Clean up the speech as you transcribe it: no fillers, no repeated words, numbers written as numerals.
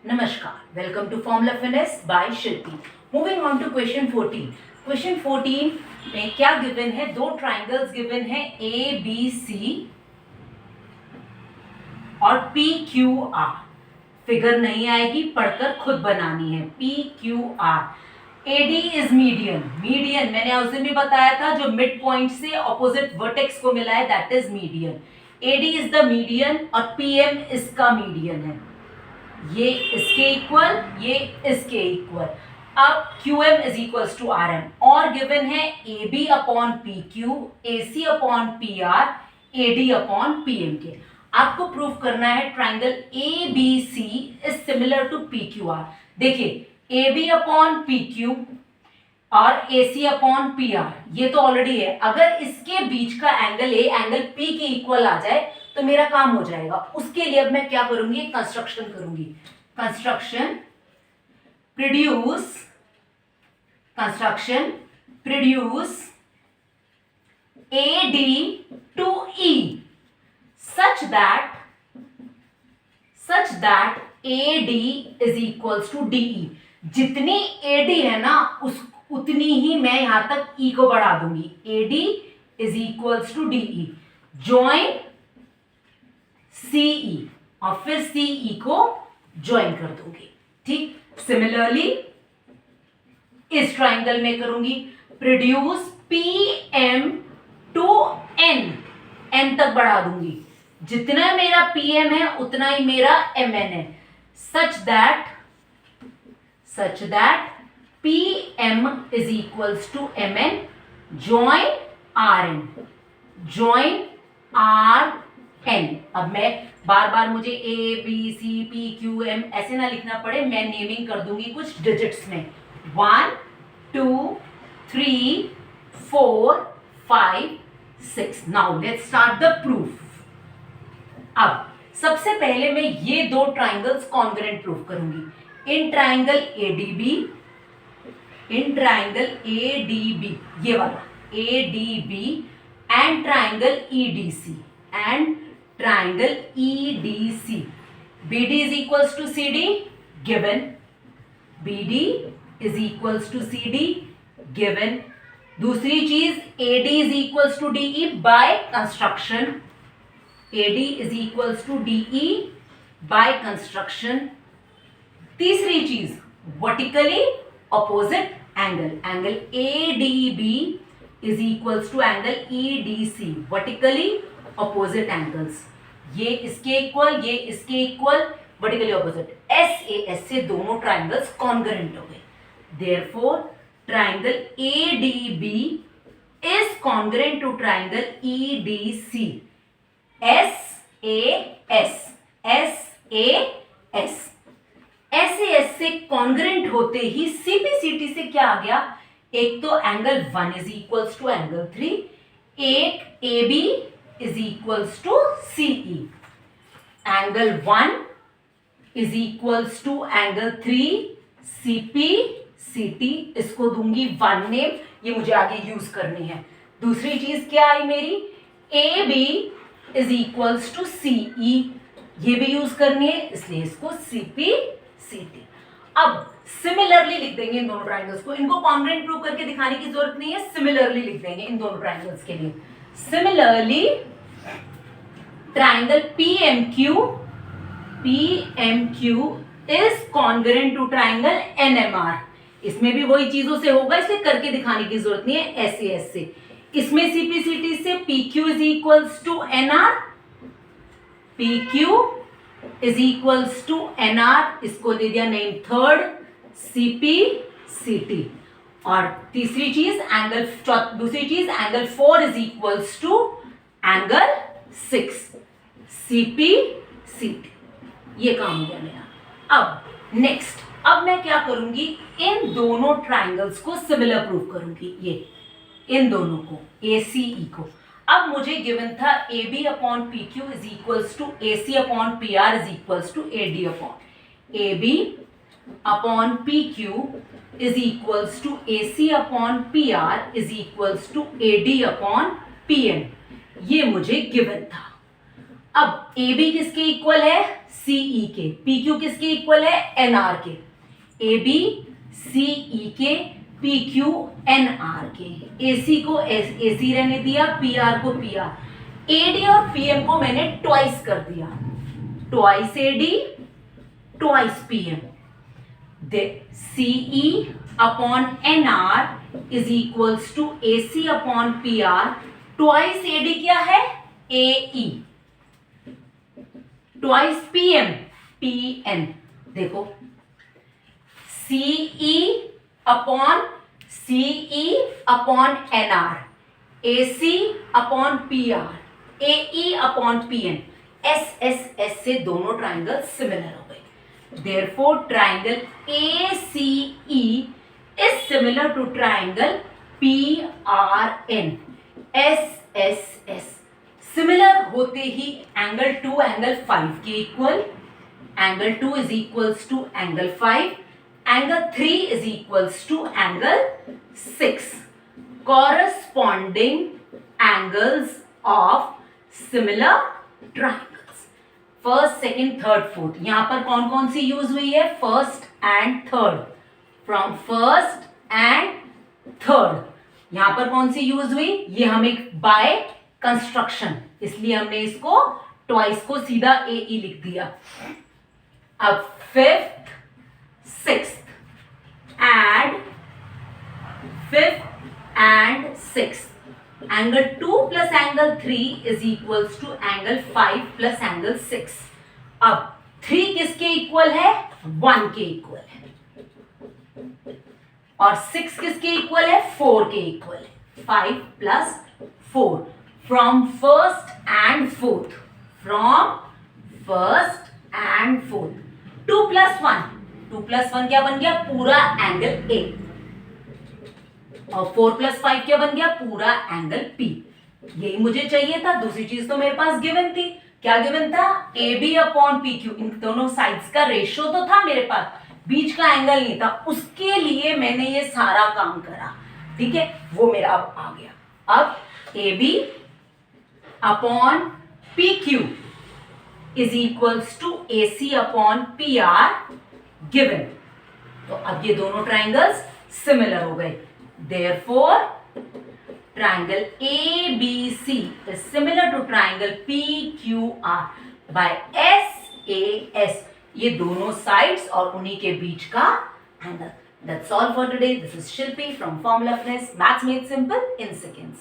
Namaskar. Welcome to Formula Finesse by Shilpi. Moving on to question 14. Question 14 में क्या given है? दो triangles given है ए बी सी और पी क्यू आर. फिगर नहीं आएगी, पढ़कर खुद बनानी है. P Q R. AD is median. Median मैंने उस दिन भी बताया था, जो मिड पॉइंट से ऑपोजिट वर्टेक्स को मिला है, that is median. AD is the median और पीएम इसका मीडियन है. ये इसके इक्वल, ये इसके इक्वल. अब QM is equals to RM और गिवन है AB upon PQ, AC upon PR, AD upon PM के. आपको प्रूव करना है triangle ABC is similar to PQR. देखिए AB अपॉन PQ और AC अपॉन PR ये तो ऑलरेडी है. अगर इसके बीच का एंगल A एंगल P के इक्वल आ जाए तो मेरा काम हो जाएगा. उसके लिए अब मैं क्या करूंगी? कंस्ट्रक्शन करूंगी. Construction produce AD to E such that AD is equals to DE. जितनी AD है ना उतनी ही मैं यहां तक E को बढ़ा दूंगी. AD is equals to DE. Join CE और फिर CE को ज्वाइन कर दूंगी. ठीक. सिमिलरली इस ट्राइंगल में करूंगी. प्रोड्यूस PM टू N तक बढ़ा दूंगी. जितना मेरा PM है उतना ही मेरा MN है. Such that PM is equals to MN. Join RN. अब मैं बार मुझे A B C P Q M ऐसे ना लिखना पड़े, मैं नेमिंग कर दूंगी कुछ डिजिट्स में. 1 2 3 4 5 6. Now let's start the proof. अब सबसे पहले मैं ये दो ट्राइंगल्स कॉन्ग्रुएंट प्रूफ करूंगी. इन ट्राइंगल ADB ये वाला ADB and triangle EDC. BD is equals to CD given. BD is equals to CD given. दूसरी चीज AD is equals to DE by construction. AD is equals to DE by construction. तीसरी चीज vertically opposite angle. Angle ADB is equals to angle EDC. Vertically opposite angles. ये इसके equal, ये इसके equal, vertically opposite. SAS से दोनों triangles congruent हो गए. Therefore triangle ADB is congruent to triangle EDC. SAS से कॉन्ग्रुएंट होते ही CPCT से क्या आ गया? एक तो angle 1 is equals to angle 3, एक AB is equals to CE. Angle 1 is equals to angle 3 CPCT. इसको दूंगी 1 नेम, ये मुझे आगे यूज करनी है. दूसरी चीज क्या आई मेरी? AB is equals to CE. ये भी यूज करनी है, इसलिए इसको CPCT. अब सिमिलरली लिख देंगे इन दोनों ट्राइंगल्स को. इनको कॉन्ग्रुएंट प्रूव करके दिखाने की जरूरत नहीं है, सिमिलरली लिख देंगे इन दोनों ट्राइंगल्स के लिए. Similarly, triangle PMQ is congruent to triangle NMR. इसमें भी वही चीजों से होगा, इसलिए करके दिखाने की जरूरत नहीं है. SAS से, इसमें CPCT से PQ is equals to NR. PQ is equals to NR. इसको दे दिया नेम थर्ड CPCT. और तीसरी चीज दूसरी चीज angle 4 is equals to angle 6 CPCT. ये काम हो गया मेरा. अब नेक्स्ट, अब मैं क्या करूंगी? इन दोनों ट्राइंगल्स को सिमिलर प्रूव करूंगी. ये इन दोनों को ACE को. अब मुझे गिवन था AB upon PQ is equals to AC upon PR is equals to AD upon AB upon PQ is equals to AC upon PR is equals to AD upon PM. ये मुझे given था. अब AB किसके equal है? CE के, P Q किसके equal है, NR के, ए बी सीई के, पी क्यू एन आर के, एसी को एसी रहने दिया, पी आर को पी आर, एडी और पीएम को मैंने ट्वाइस कर दिया, twice AD twice PM, CE upon N R is equals to AC upon P R, twice AD क्या है, एई, ट्वाइस पीएम पीएन, देखो CE upon N R, AC upon P are, AE upon PN, S S S से दोनों triangle similar हो गए, therefore triangle ACE is similar to triangle PRN, SSS, similar होते ही angle 2 angle 5 के equal, angle 2 is equals to angle 5, angle 3 is equals to angle 6, corresponding angles of similar triangles, first second third fourth, यहां पर कौन कौन सी use हुई है, first and third, from first and third, यहां पर कौन सी यूज हुई, ये हमें बाय कंस्ट्रक्शन, इसलिए हमने इसको ट्वाइस को सीधा AE लिख दिया। अब fifth sixth and sixth, angle 2 plus angle 3 is equals to angle 5 plus angle 6। अब 3 किसके इक्वल है, 1 के इक्वल है, और 6 किसके इक्वल है, 4 के इक्वल है, 5 plus 4, from first and fourth, from first and fourth, 2 plus 1 क्या बन गया, पूरा एंगल A, और 4 प्लस 5 क्या बन गया, पूरा एंगल P। यही मुझे चाहिए था, दूसरी चीज तो मेरे पास गिवन थी, क्या गिवन था, AB अपॉन PQ, इन दोनों साइड्स का रेशियो तो था मेरे पास, बीच का एंगल नहीं था, उसके लिए मैंने ये सारा काम करा, ठीक है, वो मेरा अब आ गया। अब AB upon PQ is equals to AC upon PR given, तो अब ये दोनों ट्राइंगल्स सिमिलर हो गए, therefore triangle ABC is similar to triangle PQR by SAS, ये दोनों साइड्स और उन्हीं के बीच का angle. That's all for today. This is Shilpi from Formula Fitness. Maths made simple in seconds.